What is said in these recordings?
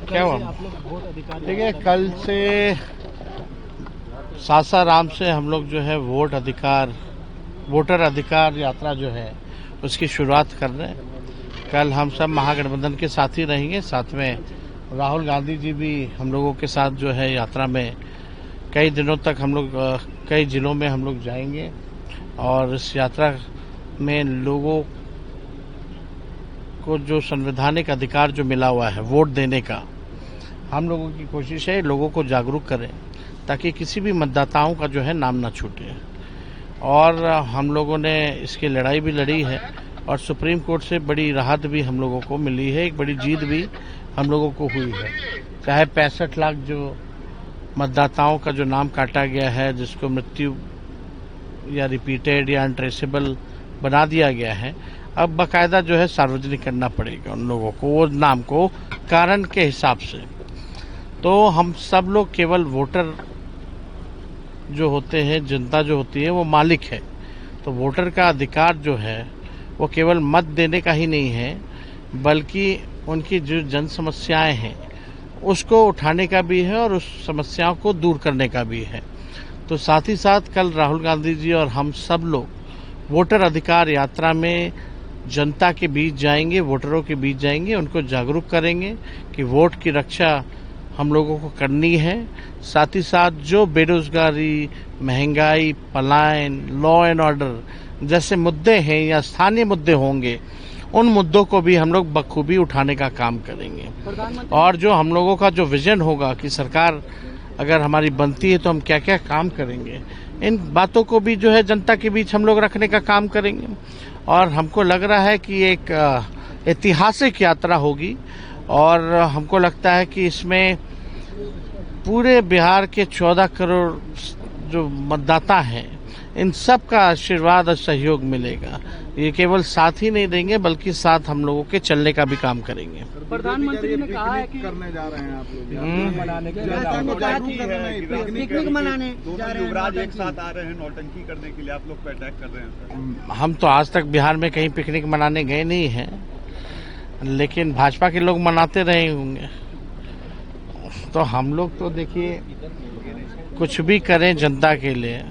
क्या हुआ? देखिए, कल से सासाराम से हम लोग जो है वोटर अधिकार यात्रा जो है उसकी शुरुआत कर रहे हैं। कल हम सब महागठबंधन के साथ ही रहेंगे, साथ में राहुल गांधी जी भी हम लोगों के साथ जो है यात्रा में कई दिनों तक हम लोग कई जिलों में हम लोग जाएंगे और इस यात्रा में लोगों को जो संवैधानिक अधिकार जो मिला हुआ है वोट देने का, हम लोगों की कोशिश है लोगों को जागरूक करें ताकि किसी भी मतदाताओं का जो है नाम ना छूटे। और हम लोगों ने इसकी लड़ाई भी लड़ी है और सुप्रीम कोर्ट से बड़ी राहत भी हम लोगों को मिली है, एक बड़ी जीत भी हम लोगों को हुई है। चाहे 65 लाख जो मतदाताओं का जो नाम काटा गया है, जिसको मृत्यु या रिपीटेड या अनट्रेसेबल बना दिया गया है, अब बाकायदा जो है सार्वजनिक करना पड़ेगा उन लोगों को वो नाम को कारण के हिसाब से। तो हम सब लोग केवल वोटर जो होते हैं, जनता जो होती है वो मालिक है। तो वोटर का अधिकार जो है वो केवल मत देने का ही नहीं है, बल्कि उनकी जो जन समस्याएं हैं उसको उठाने का भी है और उस समस्याओं को दूर करने का भी है। तो साथ ही साथ कल राहुल गांधी जी और हम सब लोग वोटर अधिकार यात्रा में जनता के बीच जाएंगे, वोटरों के बीच जाएंगे, उनको जागरूक करेंगे कि वोट की रक्षा हम लोगों को करनी है। साथ ही साथ जो बेरोजगारी, महंगाई, पलायन, लॉ एंड ऑर्डर जैसे मुद्दे हैं या स्थानीय मुद्दे होंगे, उन मुद्दों को भी हम लोग बखूबी उठाने का काम करेंगे। और जो हम लोगों का जो विजन होगा कि सरकार अगर हमारी बनती है तो हम क्या क्या काम करेंगे, इन बातों को भी जो है जनता के बीच हम लोग रखने का काम करेंगे। और हमको लग रहा है कि एक ऐतिहासिक यात्रा होगी और हमको लगता है कि इसमें पूरे बिहार के 14 करोड़ जो मतदाता हैं, इन सब का आशीर्वाद और सहयोग मिलेगा। ये केवल साथ ही नहीं देंगे बल्कि साथ हम लोगों के चलने का भी काम करेंगे। प्रधानमंत्री ने कहा है कि करने जा रहे हैं आप लोग पिकनिक मनाने युवराज एक साथ आ रहे हैं नौटंकी करने के लिए, आप लोग पे अटैक कर रहे हैं। हम तो आज तक बिहार में कहीं पिकनिक मनाने गए नहीं हैं, लेकिन भाजपा के लोग मनाते रहे होंगे। तो हम लोग तो देखिए कुछ भी करें जनता के लिए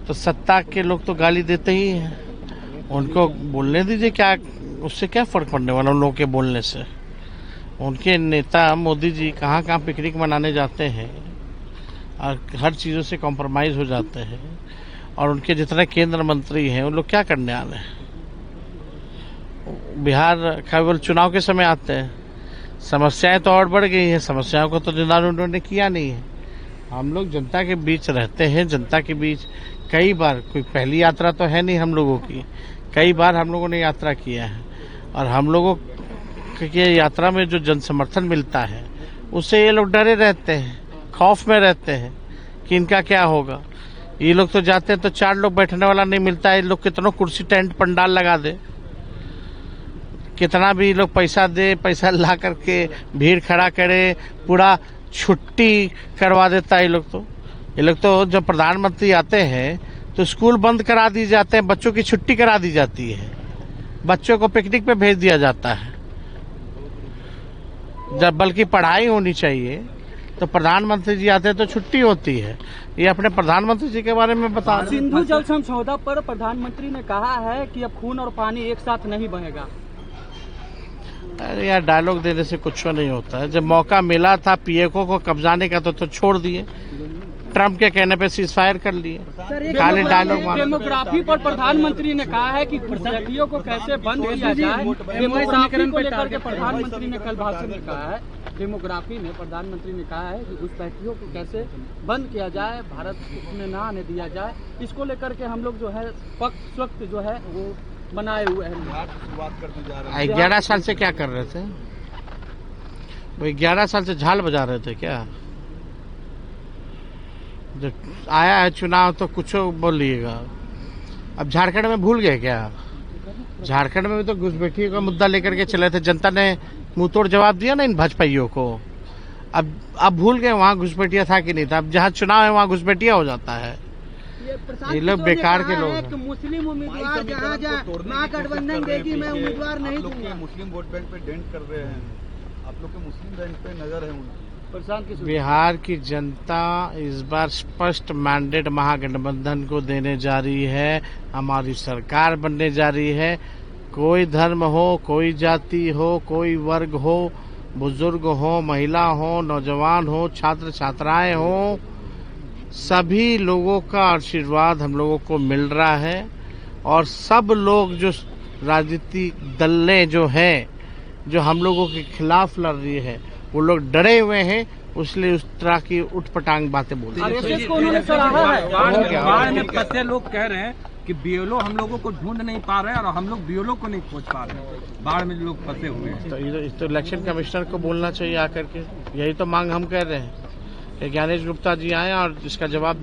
तो सत्ता के लोग तो गाली देते ही हैं, उनको बोलने दीजिए, क्या उससे क्या फर्क पड़ने वाला उन लोगों के बोलने से। उनके नेता मोदी जी कहाँ कहाँ पिकनिक मनाने जाते हैं और हर चीज़ों से कॉम्प्रोमाइज़ हो जाते हैं, और उनके जितने केंद्र मंत्री हैं उन लोग क्या करने आ रहे हैं। बिहार केवल चुनाव के समय आते हैं, समस्याएं तो और बढ़ गई हैं, समस्याओं को तो निदान उन्होंने किया नहीं है। हम लोग जनता के बीच रहते हैं, जनता के बीच कई बार, कोई पहली यात्रा तो है नहीं हम लोगों की, कई बार हम लोगों ने यात्रा किया है और हम लोगों के यात्रा में जो जन समर्थन मिलता है उससे ये लोग डरे रहते हैं, खौफ में रहते हैं कि इनका क्या होगा। ये लोग तो जाते हैं तो 4 लोग बैठने वाला नहीं मिलता है, ये लोग कितनों कुर्सी टेंट पंडाल लगा दे, कितना भी लोग पैसा दे, पैसा ला करके भीड़ खड़ा करे, पूरा छुट्टी करवा देता है। ये लोग तो जब प्रधानमंत्री आते हैं तो स्कूल बंद करा दिए जाते हैं, बच्चों की छुट्टी करा दी जाती है, बच्चों को पिकनिक पे भेज दिया जाता है। जब बल्कि पढ़ाई होनी चाहिए तो प्रधानमंत्री जी आते हैं तो छुट्टी होती है। ये अपने प्रधानमंत्री जी के बारे में बता रहे हैं। सिंधु जल समझौता पर प्रधानमंत्री ने कहा है कि अब खून और पानी एक साथ नहीं बहेगा। अरे यार, डायलॉग देने से कुछ नहीं होता है। जब मौका मिला था पीएको को कब्जाने का तो छोड़ दिए, ट्रम्प के कहने पे सीजफायर कर लिए, खाली डायलॉग। डेमोग्राफी पर प्रधानमंत्री ने कहा है कि घुसपैठियों को कैसे बंद किया जाए, डेमोग्राफी को लेकर के प्रधानमंत्री ने कल भाषण में कहा है, डेमोग्राफी में प्रधानमंत्री ने कहा है कि घुसपैठियों को कैसे बंद किया जाए, भारत में ना आने दिया जाए। इसको लेकर के हम लोग जो है पक्ष स्वक्त जो है वो बनाए हुए हैं। शुरुआत करने जा रहे हैं। 11 साल से क्या कर रहे थे वो? 11 साल से झाल बजा रहे थे क्या? जब आया है चुनाव तो कुछ बोलिएगा। अब झारखंड में भूल गए क्या? झारखंड में भी तो घुसपैठियों का मुद्दा लेकर के चले थे, जनता ने मुंह तोड़ जवाब दिया ना इन भाजपाइयों को। अब भूल गए वहाँ घुसपैठिया था कि नहीं था। अब जहाँ चुनाव है वहाँ घुसपैठिया हो जाता है। ये लोग बेकार के लोग हैं। मुस्लिम उम्मीदवार जहाँ जहाँ महागठबंधन देगी मैं उम्मीदवार नहीं दूंगा। मुस्लिम वोट बैंक पे डेंट कर रहे हैं, आप लोग के मुस्लिम बैंक पे नजर है उनकी। बिहार की जनता इस बार स्पष्ट मैंडेट महागठबंधन को देने जा रही है। हमारी सरकार बनने जा रही है। कोई धर्म हो, कोई जाति हो, कोई वर्ग हो, बुजुर्ग हो, महिला हो, नौजवान हो, छात्र छात्राएं हो, सभी लोगों का आशीर्वाद हम लोगों को मिल रहा है। और सब लोग जो राजनीतिक दलें जो हैं, जो हम लोगों के खिलाफ लड़ रही है, वो लोग डरे हुए हैं, इसलिए उस तरह की उठपटांग बातें बोल रहे हैं। बाढ़ में फंसे लोग कह रहे हैं कि बीएलओ हम लोगों को ढूंढ नहीं पा रहे हैं और हम लोग बीएलओ को नहीं खोज पा रहे हैं। बाढ़ में लोग फंसे हुए हैं। तो इलेक्शन कमिश्नर को बोलना चाहिए आकर के। यही तो मांग हम कर रहे हैं कि ज्ञानेश गुप्ता जी आए और इसका जवाब